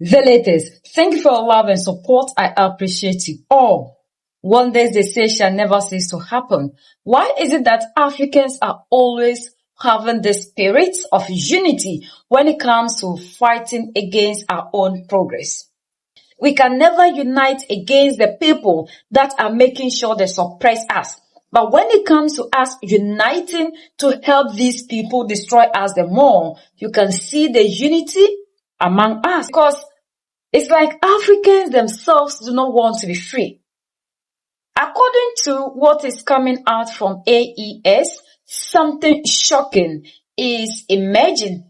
Violators, thank you for your love and support. I appreciate you all. Wonders they say shall never cease to happen. Why is it that Africans are always having the spirit of unity when it comes to fighting against our own progress? We can never unite against the people that are making sure they suppress us. But when it comes to us uniting to help these people destroy us the more, you can see the unity among us. Because it's like Africans themselves do not want to be free. According to what is coming out from AES, something shocking is emerging.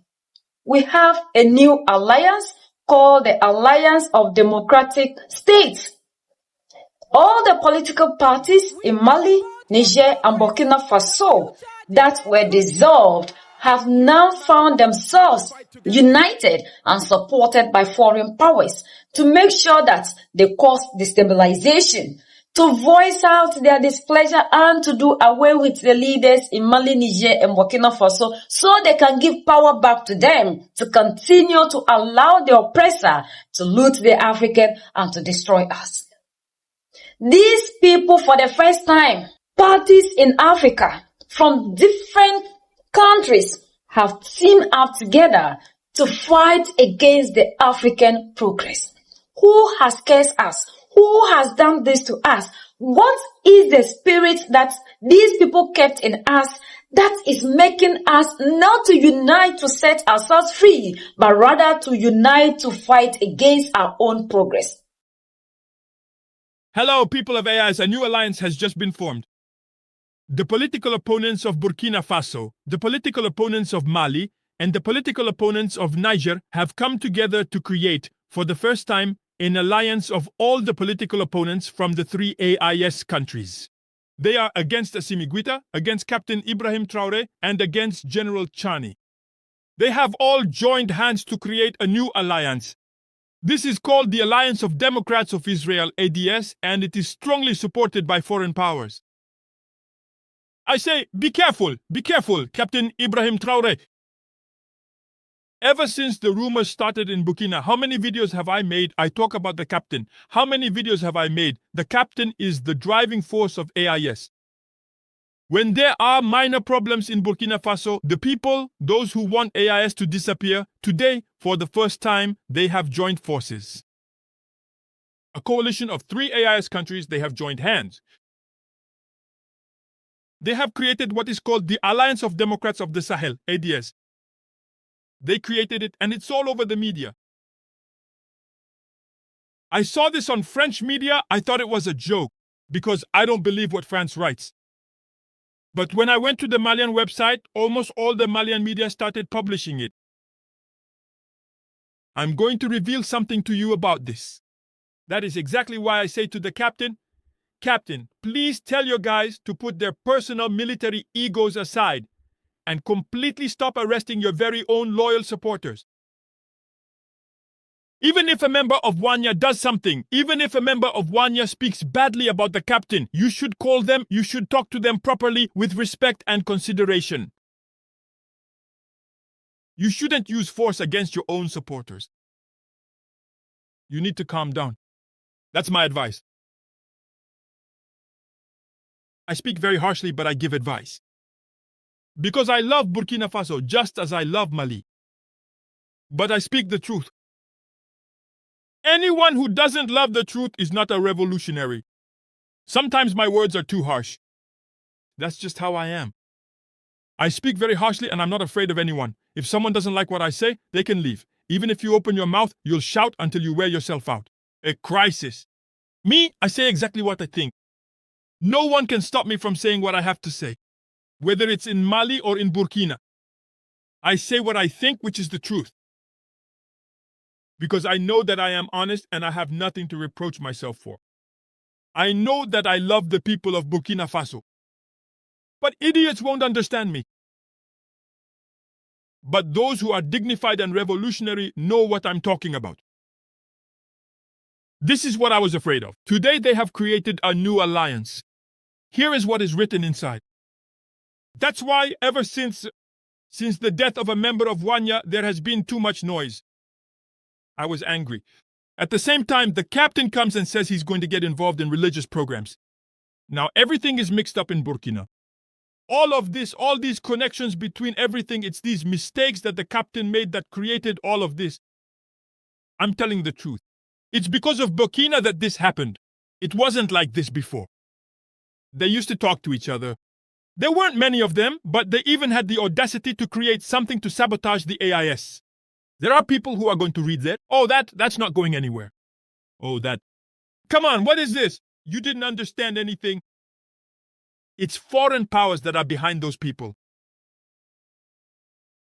We have a new alliance called the Alliance of Democratic States. All the political parties in Mali, Niger, and Burkina Faso that were dissolved have now found themselves united and supported by foreign powers to make sure that they cause destabilization, to voice out their displeasure and to do away with the leaders in Mali, Niger, and Burkina Faso so they can give power back to them to continue to allow the oppressor to loot the African and to destroy us. These people, for the first time, parties in Africa from different countries have teamed up together to fight against the African progress. Who has cursed us? Who has done this to us? What is the spirit that these people kept in us that is making us not to unite to set ourselves free, but rather to unite to fight against our own progress? Hello, people of AIS. A new alliance has just been formed. The political opponents of Burkina Faso, the political opponents of Mali, and the political opponents of Niger have come together to create, for the first time, an alliance of all the political opponents from the three AIS countries. They are against Assimi Goïta, against Captain Ibrahim Traore, and against General Chani. They have all joined hands to create a new alliance. This is called the Alliance of Democrats of Israel, ADS, and it is strongly supported by foreign powers. I say, be careful, Captain Ibrahim Traore. Ever since the rumors started in Burkina, how many videos have I made? I talk about the captain. How many videos have I made? The captain is the driving force of AIS. When there are minor problems in Burkina Faso, the people, those who want AIS to disappear, today, for the first time, they have joined forces. A coalition of 3 AIS countries, they have joined hands. They have created what is called the Alliance of Democrats of the Sahel, ADS. They created it, and it's all over the media. I saw this on French media. I thought it was a joke, because I don't believe what France writes. But when I went to the Malian website, almost all the Malian media started publishing it. I'm going to reveal something to you about this. That is exactly why I say to the captain, Captain, please tell your guys to put their personal military egos aside and completely stop arresting your very own loyal supporters. Even if a member of Wanya does something, even if a member of Wanya speaks badly about the captain, you should call them, you should talk to them properly with respect and consideration. You shouldn't use force against your own supporters. You need to calm down. That's my advice. I speak very harshly, but I give advice. Because I love Burkina Faso just as I love Mali. But I speak the truth. Anyone who doesn't love the truth is not a revolutionary. Sometimes my words are too harsh. That's just how I am. I speak very harshly and I'm not afraid of anyone. If someone doesn't like what I say, they can leave. Even if you open your mouth, you'll shout until you wear yourself out. A crisis. Me, I say exactly what I think. No one can stop me from saying what I have to say. Whether it's in Mali or in Burkina. I say what I think, which is the truth. Because I know that I am honest and I have nothing to reproach myself for. I know that I love the people of Burkina Faso. But idiots won't understand me. But those who are dignified and revolutionary know what I'm talking about. This is what I was afraid of. Today they have created a new alliance. Here is what is written inside. That's why ever since the death of a member of Wanya, there has been too much noise. I was angry. At the same time, the captain comes and says he's going to get involved in religious programs. Now, everything is mixed up in Burkina. All of this, all these connections between everything, it's these mistakes that the captain made that created all of this. I'm telling the truth. It's because of Burkina that this happened. It wasn't like this before. They used to talk to each other. There weren't many of them, but they even had the audacity to create something to sabotage the AIS. There are people who are going to read that. Oh, that's not going anywhere. Oh, that. Come on, what is this? You didn't understand anything. It's foreign powers that are behind those people.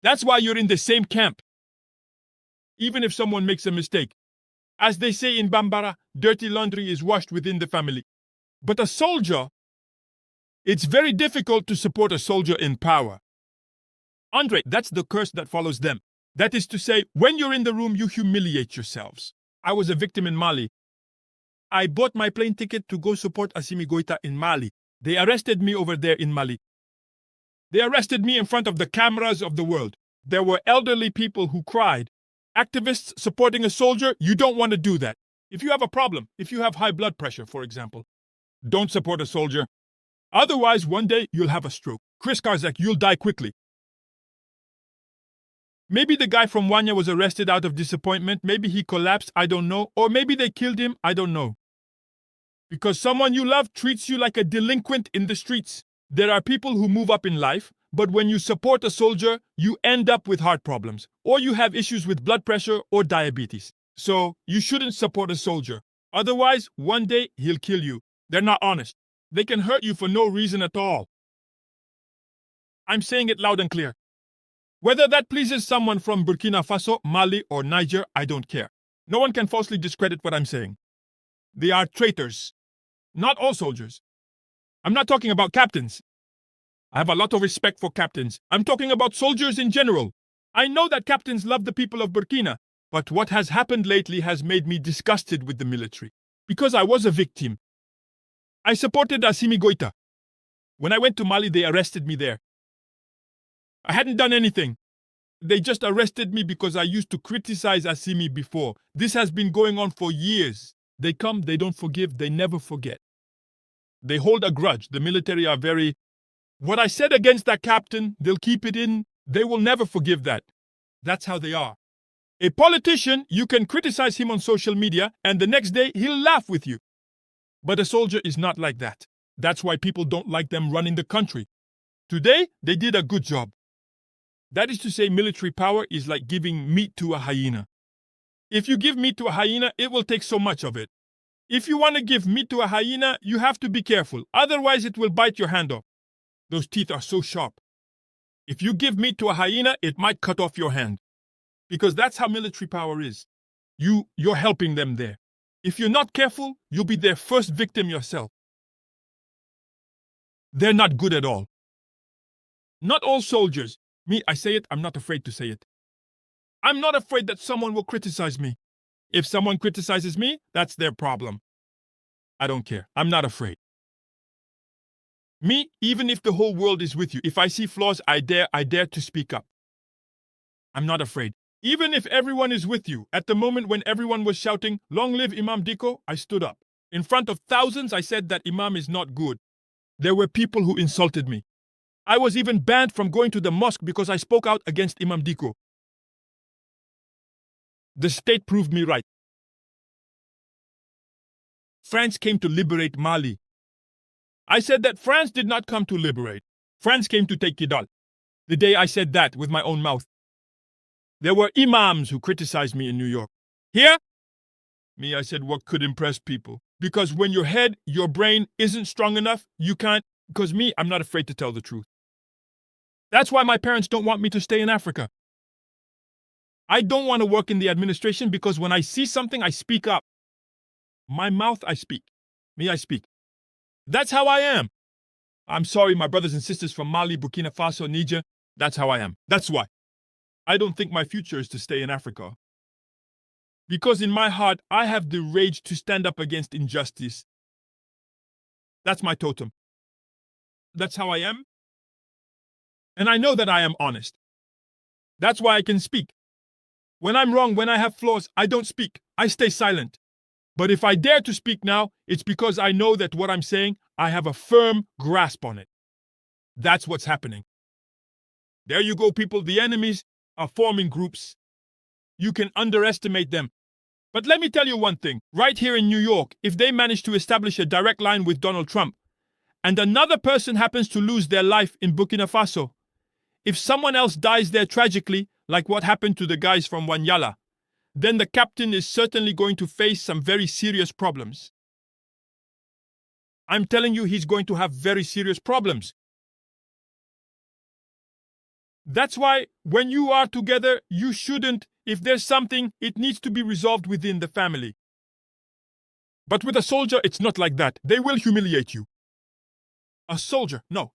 That's why you're in the same camp. Even if someone makes a mistake. As they say in Bambara, dirty laundry is washed within the family. But a soldier, it's very difficult to support a soldier in power. Andre, that's the curse that follows them. That is to say, when you're in the room, you humiliate yourselves. I was a victim in Mali. I bought my plane ticket to go support Assimi Goïta in Mali. They arrested me over there in Mali. They arrested me in front of the cameras of the world. There were elderly people who cried. Activists supporting a soldier, you don't want to do that. If you have a problem, if you have high blood pressure, for example, don't support a soldier. Otherwise, one day you'll have a stroke. Chris Karzak, you'll die quickly. Maybe the guy from Wanya was arrested out of disappointment. Maybe he collapsed, I don't know. Or maybe they killed him, I don't know. Because someone you love treats you like a delinquent in the streets. There are people who move up in life, but when you support a soldier, you end up with heart problems, or you have issues with blood pressure or diabetes. So, you shouldn't support a soldier. Otherwise, one day, he'll kill you. They're not honest. They can hurt you for no reason at all. I'm saying it loud and clear. Whether that pleases someone from Burkina Faso, Mali, or Niger, I don't care. No one can falsely discredit what I'm saying. They are traitors. Not all soldiers. I'm not talking about captains. I have a lot of respect for captains. I'm talking about soldiers in general. I know that captains love the people of Burkina, but what has happened lately has made me disgusted with the military. Because I was a victim. I supported Assimi Goïta. When I went to Mali, they arrested me there. I hadn't done anything. They just arrested me because I used to criticize Assimi before. This has been going on for years. They come, they don't forgive, they never forget. They hold a grudge. The military are very... What I said against that captain, they'll keep it in. They will never forgive that. That's how they are. A politician, you can criticize him on social media, and the next day he'll laugh with you. But a soldier is not like that. That's why people don't like them running the country. Today, they did a good job. That is to say, military power is like giving meat to a hyena. If you give meat to a hyena, it will take so much of it. If you want to give meat to a hyena, you have to be careful. Otherwise, it will bite your hand off. Those teeth are so sharp. If you give meat to a hyena, it might cut off your hand. Because that's how military power is. You're helping them there. If you're not careful, you'll be their first victim yourself. They're not good at all. Not all soldiers. Me, I say it, I'm not afraid to say it. I'm not afraid that someone will criticize me. If someone criticizes me, that's their problem. I don't care. I'm not afraid. Me, even if the whole world is with you, if I see flaws, I dare to speak up. I'm not afraid. Even if everyone is with you, at the moment when everyone was shouting, "Long live Imam Dicko," I stood up. In front of thousands, I said that Imam is not good. There were people who insulted me. I was even banned from going to the mosque because I spoke out against Imam Dicko. The state proved me right. France came to liberate Mali. I said that France did not come to liberate. France came to take Kidal. The day I said that with my own mouth. There were imams who criticized me in New York. Here? Me, I said what could impress people. Because when your head, your brain isn't strong enough, you can't. Because me, I'm not afraid to tell the truth. That's why my parents don't want me to stay in Africa. I don't want to work in the administration because when I see something, I speak up. My mouth, I speak. Me, I speak. That's how I am. I'm sorry, my brothers and sisters from Mali, Burkina Faso, Niger. That's how I am. That's why. I don't think my future is to stay in Africa. Because in my heart, I have the rage to stand up against injustice. That's my totem. That's how I am. And I know that I am honest. That's why I can speak. When I'm wrong, when I have flaws, I don't speak. I stay silent. But if I dare to speak now, it's because I know that what I'm saying, I have a firm grasp on it. That's what's happening. There you go, people. The enemies are forming groups. You can underestimate them. But let me tell you one thing. Right here in New York, if they manage to establish a direct line with Donald Trump, and another person happens to lose their life in Burkina Faso, if someone else dies there tragically, like what happened to the guys from Wanyala, then the captain is certainly going to face some very serious problems. I'm telling you, he's going to have very serious problems. That's why when you are together, you shouldn't, if there's something, it needs to be resolved within the family. But with a soldier, it's not like that. They will humiliate you. A soldier, no,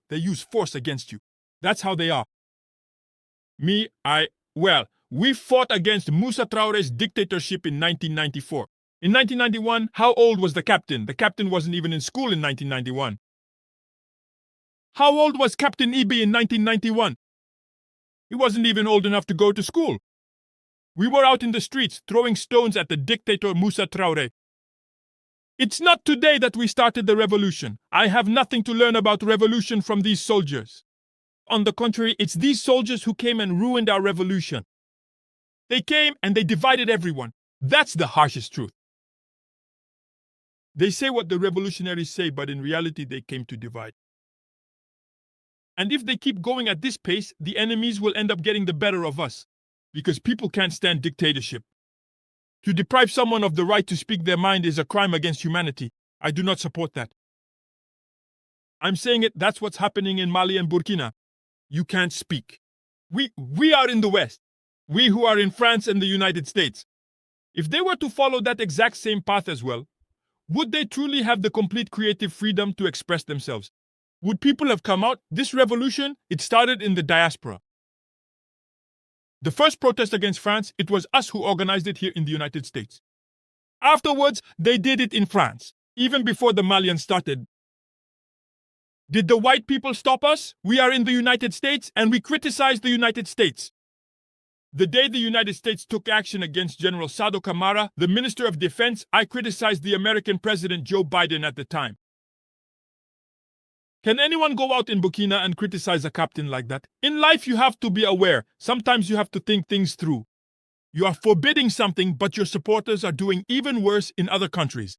they use force against you. That's how they are. We fought against Moussa Traore's dictatorship in 1994. In 1991, how old was the captain? The captain wasn't even in school in 1991. How old was Captain Ibe in 1991? He wasn't even old enough to go to school. We were out in the streets throwing stones at the dictator Moussa Traore. It's not today that we started the revolution. I have nothing to learn about revolution from these soldiers. On the contrary, it's these soldiers who came and ruined our revolution. They came and they divided everyone. That's the harshest truth. They say what the revolutionaries say, but in reality they came to divide. And if they keep going at this pace, the enemies will end up getting the better of us. Because people can't stand dictatorship. To deprive someone of the right to speak their mind is a crime against humanity. I do not support that. I'm saying it, that's what's happening in Mali and Burkina. You can't speak. We are in the West. We who are in France and the United States. If they were to follow that exact same path as well, would they truly have the complete creative freedom to express themselves? Would people have come out? This revolution, it started in the diaspora. The first protest against France, it was us who organized it here in the United States. Afterwards, they did it in France, even before the Malians started. Did the white people stop us? We are in the United States and we criticize the United States. The day the United States took action against General Sado Camara, the Minister of Defense, I criticized the American President Joe Biden at the time. Can anyone go out in Burkina and criticize a captain like that? In life, you have to be aware. Sometimes you have to think things through. You are forbidding something, but your supporters are doing even worse in other countries.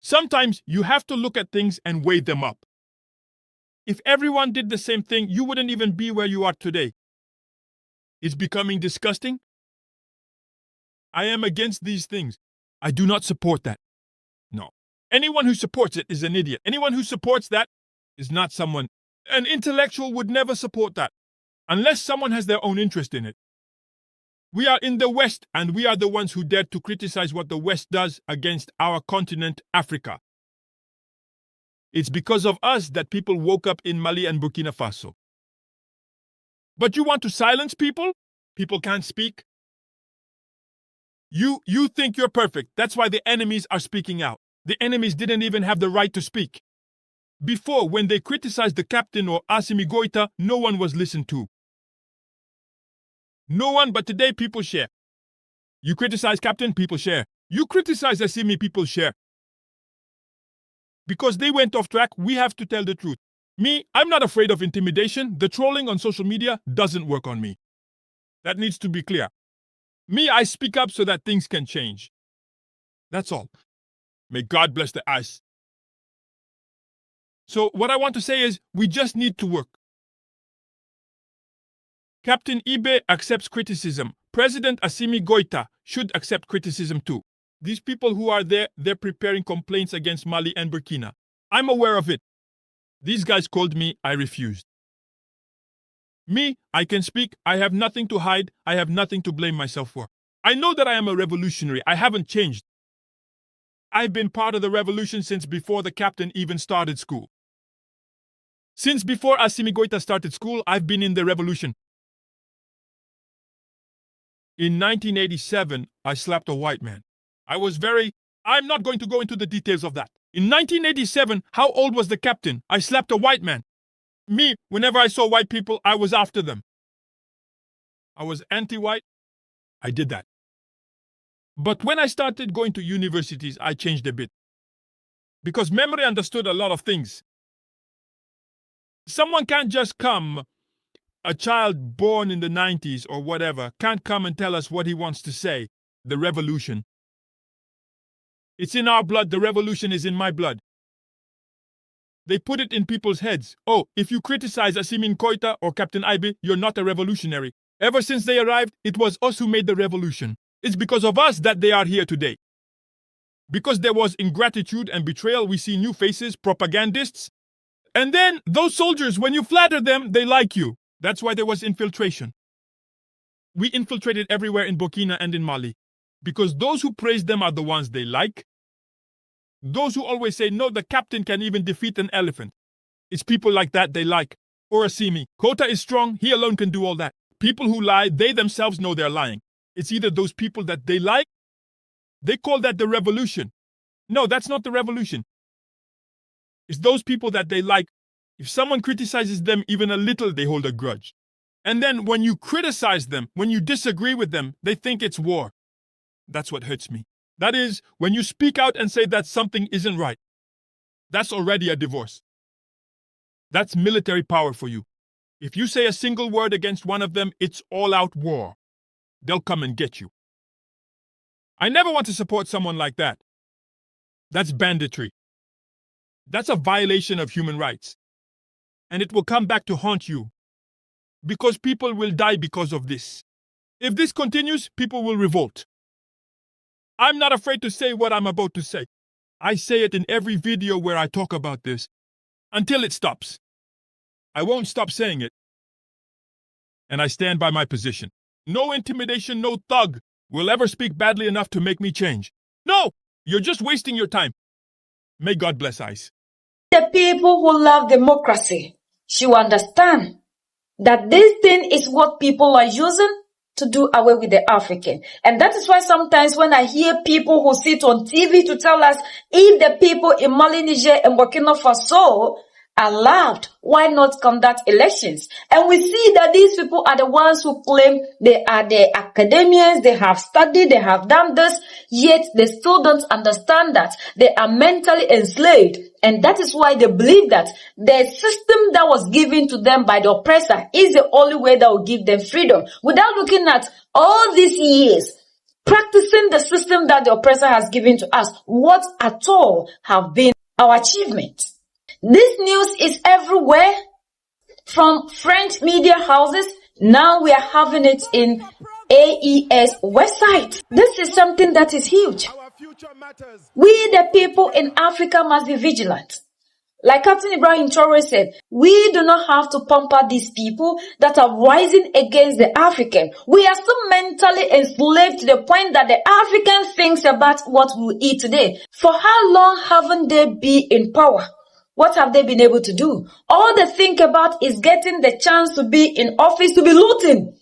Sometimes you have to look at things and weigh them up. If everyone did the same thing, you wouldn't even be where you are today. It's becoming disgusting. I am against these things. I do not support that. No. Anyone who supports it is an idiot. Anyone who supports that is not someone. An intellectual would never support that, unless someone has their own interest in it. We are in the West, and we are the ones who dared to criticize what the West does against our continent, Africa. It's because of us that people woke up in Mali and Burkina Faso. But you want to silence people? People can't speak. You think you're perfect. That's why the enemies are speaking out. The enemies didn't even have the right to speak. Before, when they criticized the captain or Assimi Goïta, no one was listened to. No one, but today people share. You criticize captain, people share. You criticize Assimi, people share. Because they went off track, we have to tell the truth. Me, I'm not afraid of intimidation. The trolling on social media doesn't work on me. That needs to be clear. Me, I speak up so that things can change. That's all. May God bless the eyes. So what I want to say is, we just need to work. Captain Ibe accepts criticism. President Assimi Goïta should accept criticism too. These people who are there, they're preparing complaints against Mali and Burkina. I'm aware of it. These guys called me, I refused. Me, I can speak, I have nothing to hide, I have nothing to blame myself for. I know that I am a revolutionary, I haven't changed. I've been part of the revolution since before the captain even started school. Since before Assimi Goïta started school, I've been in the revolution. In 1987, I slapped a white man. I'm not going to go into the details of that. In 1987, how old was the captain? I slapped a white man. Me, whenever I saw white people, I was after them. I was anti-white. I did that. But when I started going to universities, I changed a bit. Because memory understood a lot of things. Someone can't just come, a child born in the 90s or whatever, can't come and tell us what he wants to say. The revolution. It's in our blood. The revolution is in my blood. They put it in people's heads. Oh, if you criticize Asimin Koita or Captain Ibe, you're not a revolutionary. Ever since they arrived, it was us who made the revolution. It's because of us that they are here today. Because there was ingratitude and betrayal, we see new faces, propagandists. And then those soldiers, when you flatter them, they like you. That's why there was infiltration. We infiltrated everywhere in Burkina and in Mali. Because those who praise them are the ones they like. Those who always say, no, the captain can even defeat an elephant. It's people like that they like. Or Assimi. Kota is strong, he alone can do all that. People who lie, they themselves know they're lying. It's either those people that they like, they call that the revolution. No, that's not the revolution. It's those people that they like. If someone criticizes them even a little, they hold a grudge. And then when you criticize them, when you disagree with them, they think it's war. That's what hurts me. That is, when you speak out and say that something isn't right, that's already a divorce. That's military power for you. If you say a single word against one of them, it's all-out war. They'll come and get you. I never want to support someone like that. That's banditry. That's a violation of human rights. And it will come back to haunt you. Because people will die because of this. If this continues, people will revolt. I'm not afraid to say what I'm about to say. I say it in every video where I talk about this. Until it stops. I won't stop saying it. And I stand by my position. No intimidation, no thug will ever speak badly enough to make me change. No! You're just wasting your time. May God bless ICE. The people who love democracy should understand that this thing is what people are using to do away with the African. And that is why sometimes when I hear people who sit on TV to tell us if the people in Mali, Niger, and Burkina Faso are loved, why not conduct elections? And we see that these people are the ones who claim they are the academians, they have studied, they have done this, yet they still don't understand that they are mentally enslaved. And that is why they believe that the system that was given to them by the oppressor is the only way that will give them freedom. Without looking at all these years, practicing the system that the oppressor has given to us, what at all have been our achievements? This news is everywhere, from French media houses. Now we are having it in AES website. This is something that is huge. We, the people in Africa, must be vigilant. Like Captain Ibrahim Traore said, we do not have to pamper these people that are rising against the African. We are so mentally enslaved to the point that the African thinks about what we eat today. For how long haven't they been in power? What have they been able to do? All they think about is getting the chance to be in office, to be looting.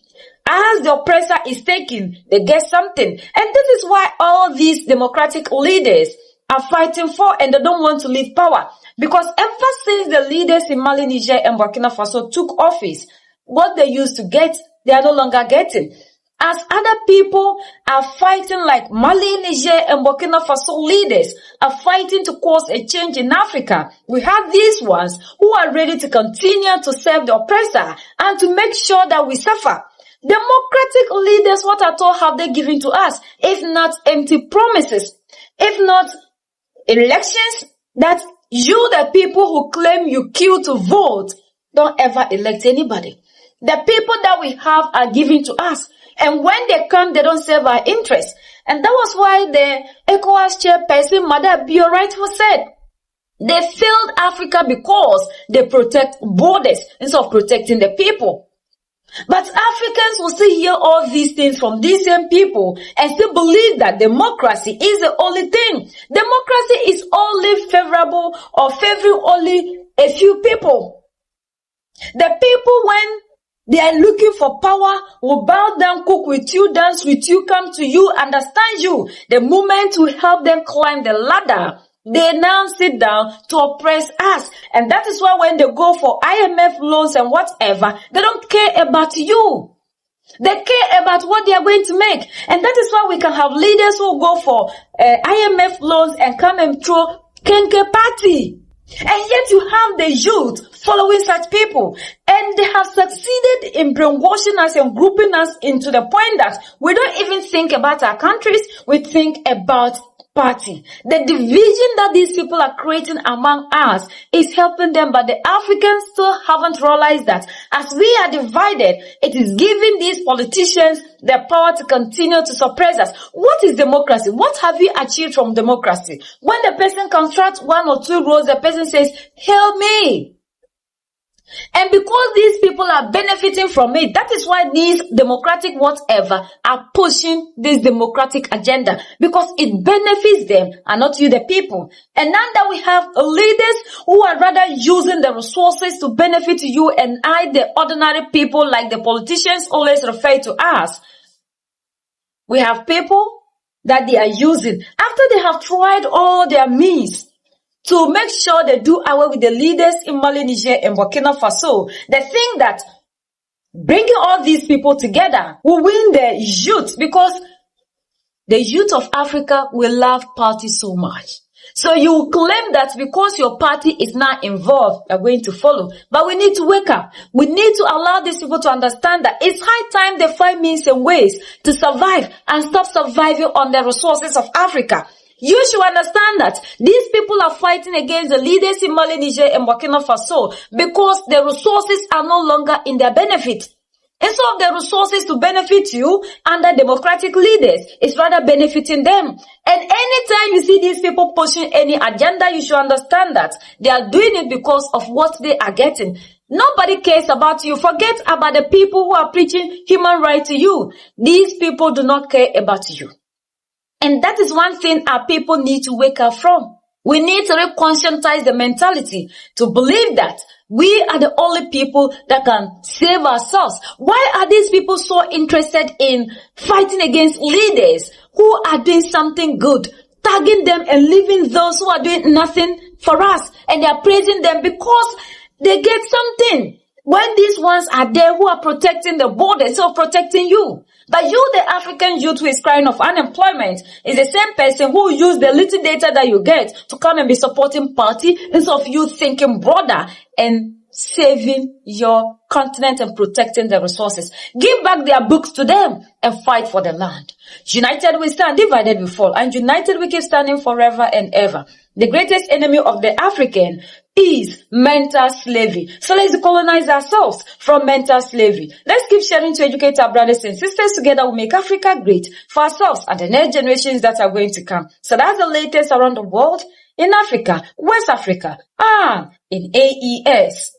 As the oppressor is taking, they get something. And this is why all these democratic leaders are fighting for, and they don't want to leave power. Because ever since the leaders in Mali, Niger, and Burkina Faso took office, what they used to get, they are no longer getting. As other people are fighting, like Mali, Niger, and Burkina Faso leaders are fighting to cause a change in Africa, we have these ones who are ready to continue to serve the oppressor and to make sure that we suffer. Democratic leaders, what at all have they given to us? If not empty promises, if not elections that you, the people who claim you kill to vote, don't ever elect anybody. The people that we have are given to us. And when they come, they don't serve our interests. And that was why the ECOWAS chairperson, Madame Biorite, said, they failed Africa because they protect borders instead of protecting the people. But Africans will still hear all these things from these same people and still believe that democracy is the only thing. Democracy is only favorable or favoring only a few people. The people, when they are looking for power, will bow down, cook with you, dance with you, come to you, understand you. The moment we help them climb the ladder, they now sit down to oppress us. And that is why when they go for IMF loans and whatever, they don't care about you. They care about what they are going to make. And that is why we can have leaders who go for IMF loans and come and throw Kenke party. And yet you have the youth following such people. And they have succeeded in brainwashing us and grouping us into the point that we don't even think about our countries, we think about party. The division that these people are creating among us is helping them, but the Africans still haven't realized that as we are divided, it is giving these politicians the power to continue to suppress us. What is democracy? What have you achieved from democracy? When the person constructs one or two roads, the person says, "Help me." And because these people are benefiting from it, that is why these democratic whatever are pushing this democratic agenda, because it benefits them and not you, the people. And now that we have leaders who are rather using the resources to benefit you and I, the ordinary people, like the politicians always refer to us, we have people that they are using after they have tried all their means to make sure they do away with the leaders in Mali, Niger, and Burkina Faso. They think that bringing all these people together will win the youth, because the youth of Africa will love party so much. So you claim that because your party is not involved, you're going to follow. But we need to wake up. We need to allow these people to understand that it's high time they find means and ways to survive and stop surviving on the resources of Africa. You should understand that these people are fighting against the leaders in Mali, Niger, and Burkina Faso because the resources are no longer in their benefit. Instead of the resources to benefit you under democratic leaders, it's rather benefiting them. And anytime you see these people pushing any agenda, you should understand that they are doing it because of what they are getting. Nobody cares about you. Forget about the people who are preaching human rights to you. These people do not care about you. And that is one thing our people need to wake up from. We need to reconscientize the mentality to believe that we are the only people that can save ourselves. Why are these people so interested in fighting against leaders who are doing something good, tagging them and leaving those who are doing nothing for us? And they are praising them because they get something. When these ones are there who are protecting the borders, so protecting you. But you, the African youth who is crying of unemployment, is the same person who use the little data that you get to come and be supporting party instead of you thinking broader and saving your continent and protecting the resources. Give back their books to them and fight for the land. United we stand, divided we fall, and united we keep standing forever and ever. The greatest enemy of the African is mental slavery. So let's decolonize ourselves from mental slavery. Let's keep sharing to educate our brothers and sisters. Together we'll make Africa great for ourselves and the next generations that are going to come. So that's the latest around the world in Africa, West Africa, and in AES.